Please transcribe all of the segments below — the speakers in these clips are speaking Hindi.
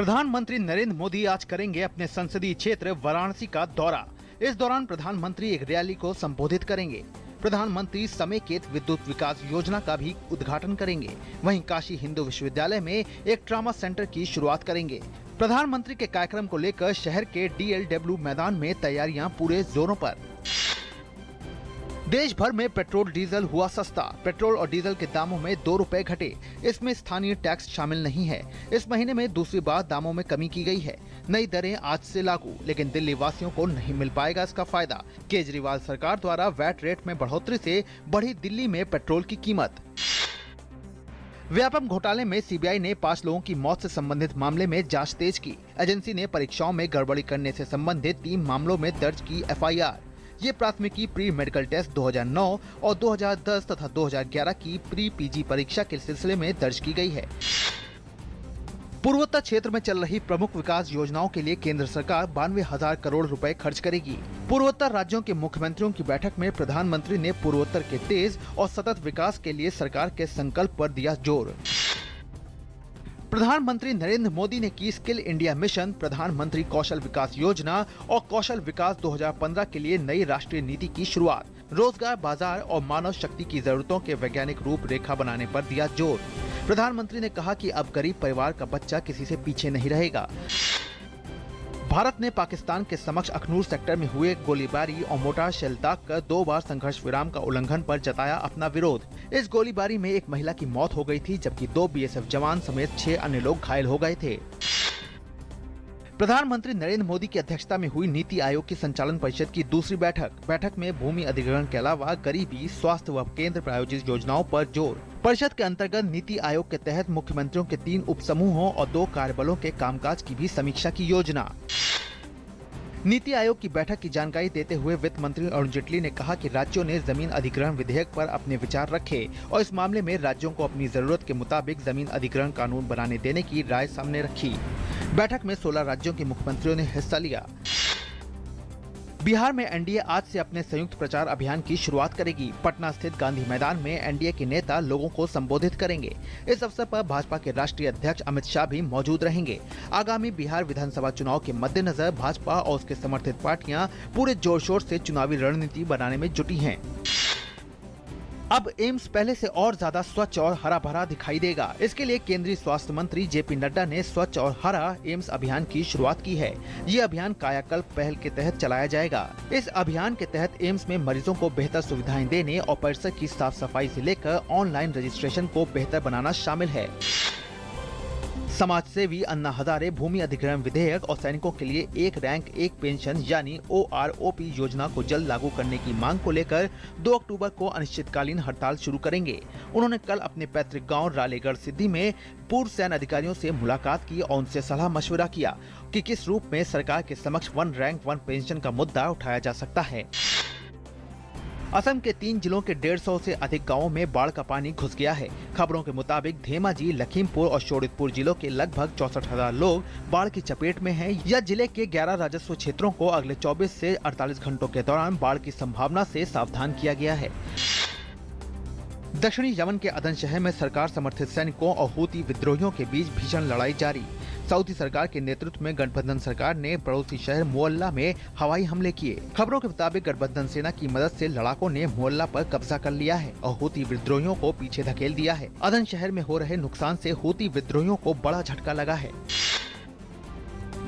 प्रधानमंत्री नरेंद्र मोदी आज करेंगे अपने संसदीय क्षेत्र वाराणसी का दौरा। इस दौरान प्रधानमंत्री एक रैली को संबोधित करेंगे। प्रधानमंत्री समेकित विद्युत विकास योजना का भी उद्घाटन करेंगे। वहीं काशी हिंदू विश्वविद्यालय में एक ट्रॉमा सेंटर की शुरुआत करेंगे। प्रधानमंत्री के कार्यक्रम को लेकर शहर के DLW मैदान में तैयारियां पूरे जोरों पर। देश भर में पेट्रोल डीजल हुआ सस्ता। पेट्रोल और डीजल के दामों में 2 रुपए घटे। इसमें स्थानीय टैक्स शामिल नहीं है। इस महीने में दूसरी बार दामों में कमी की गई है। नई दरें आज से लागू, लेकिन दिल्ली वासियों को नहीं मिल पाएगा इसका फायदा। केजरीवाल सरकार द्वारा वैट रेट में बढ़ोतरी से बढ़ी दिल्ली में पेट्रोल की कीमत। व्यापम घोटाले में CBI ने 5 लोगों की मौत से संबंधित मामले में जांच तेज की। एजेंसी ने परीक्षाओं में गड़बड़ी करने से संबंधित 3 मामलों में दर्ज की FIR। ये प्राथमिकी प्री मेडिकल टेस्ट 2009 और 2010 तथा 2011 की प्री PG परीक्षा के सिलसिले में दर्ज की गई है। पूर्वोत्तर क्षेत्र में चल रही प्रमुख विकास योजनाओं के लिए केंद्र सरकार 92,000 करोड़ रुपए खर्च करेगी। पूर्वोत्तर राज्यों के मुख्यमंत्रियों की बैठक में प्रधानमंत्री ने पूर्वोत्तर के तेज और सतत विकास के लिए सरकार के संकल्प पर दिया जोर। प्रधानमंत्री नरेंद्र मोदी ने की स्किल इंडिया मिशन, प्रधानमंत्री कौशल विकास योजना और कौशल विकास 2015 के लिए नई राष्ट्रीय नीति की शुरुआत। रोजगार, बाजार और मानव शक्ति की जरूरतों के वैज्ञानिक रूपरेखा बनाने पर दिया जोर। प्रधानमंत्री ने कहा कि अब गरीब परिवार का बच्चा किसी से पीछे नहीं रहेगा। भारत ने पाकिस्तान के समक्ष अखनूर सेक्टर में हुए गोलीबारी और मोर्टार शेल दागकर 2 बार संघर्ष विराम का उल्लंघन पर जताया अपना विरोध। इस गोलीबारी में एक महिला की मौत हो गई थी, जबकि 2 BSF जवान समेत 6 अन्य लोग घायल हो गए थे। प्रधानमंत्री नरेंद्र मोदी की अध्यक्षता में हुई नीति आयोग की संचालन परिषद की दूसरी बैठक में भूमि अधिग्रहण के अलावा गरीबी, स्वास्थ्य व केंद्र प्रायोजित योजनाओं पर जोर। परिषद के अंतर्गत नीति आयोग के तहत मुख्यमंत्रियों के 3 उप समूहों और 2 कार्यबलों के कामकाज की भी समीक्षा की योजना। नीति आयोग की बैठक की जानकारी देते हुए वित्त मंत्री अरुण जेटली ने कहा कि राज्यों ने जमीन अधिग्रहण विधेयक पर अपने विचार रखे और इस मामले में राज्यों को अपनी जरूरत के मुताबिक जमीन अधिग्रहण कानून बनाने देने की राय सामने रखी। बैठक में 16 राज्यों के मुख्यमंत्रियों ने हिस्सा लिया। बिहार में एनडीए आज से अपने संयुक्त प्रचार अभियान की शुरुआत करेगी। पटना स्थित गांधी मैदान में एनडीए के नेता लोगों को संबोधित करेंगे। इस अवसर पर भाजपा के राष्ट्रीय अध्यक्ष अमित शाह भी मौजूद रहेंगे। आगामी बिहार विधानसभा चुनाव के मद्देनजर भाजपा और उसके समर्थित पार्टियां पूरे जोर शोर से चुनावी रणनीति बनाने में जुटी हैं। अब एम्स पहले से और ज्यादा स्वच्छ और हरा भरा दिखाई देगा। इसके लिए केंद्रीय स्वास्थ्य मंत्री JP नड्डा ने स्वच्छ और हरा एम्स अभियान की शुरुआत की है। ये अभियान कायाकल्प पहल के तहत चलाया जाएगा। इस अभियान के तहत एम्स में मरीजों को बेहतर सुविधाएं देने और परिसर की साफ सफाई से लेकर ऑनलाइन रजिस्ट्रेशन को बेहतर बनाना शामिल है। समाज सेवी अन्ना हजारे भूमि अधिग्रहण विधेयक और सैनिकों के लिए एक रैंक एक पेंशन यानी OROP योजना को जल्द लागू करने की मांग को लेकर 2 अक्टूबर को अनिश्चितकालीन हड़ताल शुरू करेंगे। उन्होंने कल अपने पैतृक गांव रालेगढ़ सिद्धि में पूर्व सैन्य अधिकारियों से मुलाकात की और उनसे सलाह मशवरा किया कि किस रूप में सरकार के समक्ष 1 रैंक 1 पेंशन का मुद्दा उठाया जा सकता है। असम के 3 जिलों के 150 से अधिक गांवों में बाढ़ का पानी घुस गया है। खबरों के मुताबिक धेमाजी, लखीमपुर और शोणितपुर जिलों के लगभग 64,000 लोग बाढ़ की चपेट में हैं। या जिले के 11 राजस्व क्षेत्रों को अगले 24 से 48 घंटों के दौरान बाढ़ की संभावना से सावधान किया गया है। दक्षिणी यमन के अदन शहर में सरकार समर्थित सैनिकों और हूती विद्रोहियों के बीच भीषण लड़ाई जारी। सऊदी सरकार के नेतृत्व में गठबंधन सरकार ने पड़ोसी शहर मुअल्ला में हवाई हमले किए। खबरों के मुताबिक गठबंधन सेना की मदद से लड़ाकों ने मुअल्ला पर कब्जा कर लिया है और हूती विद्रोहियों को पीछे धकेल दिया है। अदन शहर में हो रहे नुकसान से हूती विद्रोहियों को बड़ा झटका लगा है।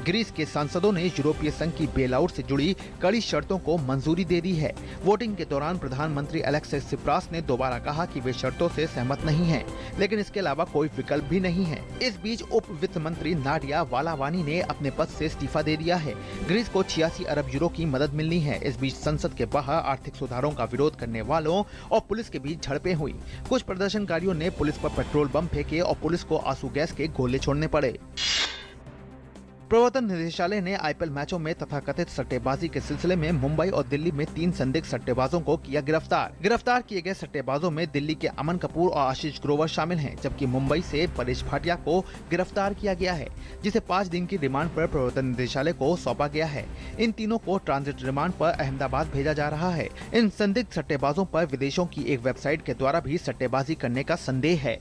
ग्रीस के सांसदों ने यूरोपीय संघ की बेलआउट से जुड़ी कड़ी शर्तों को मंजूरी दे दी है। वोटिंग के दौरान प्रधानमंत्री अलेक्सिस सिप्रास ने दोबारा कहा कि वे शर्तों से सहमत नहीं हैं, लेकिन इसके अलावा कोई विकल्प भी नहीं है। इस बीच उप वित्त मंत्री नाडिया वालावानी ने अपने पद से इस्तीफा दे दिया है। ग्रीस को 86 अरब यूरो की मदद मिलनी है। इस बीच संसद के बाहर आर्थिक सुधारों का विरोध करने वालों और पुलिस के बीच झड़पें हुई। कुछ प्रदर्शनकारियों ने पुलिस पर पेट्रोल बम फेंके और पुलिस को आंसू गैस के गोले छोड़ने पड़े। प्रवर्तन निदेशालय ने IPL मैचों में तथाकथित सट्टेबाजी के सिलसिले में मुंबई और दिल्ली में 3 संदिग्ध सट्टेबाजों को किया गिरफ्तार। गिरफ्तार किए गए सट्टेबाजों में दिल्ली के अमन कपूर और आशीष ग्रोवर शामिल हैं, जबकि मुंबई से परेश भाटिया को गिरफ्तार किया गया है, जिसे 5 दिन की रिमांड पर प्रवर्तन निदेशालय को सौंपा गया है। इन तीनों को ट्रांजिट रिमांड पर अहमदाबाद भेजा जा रहा है। इन संदिग्ध सट्टेबाजों पर विदेशों की एक वेबसाइट के द्वारा भी सट्टेबाजी करने का संदेह है।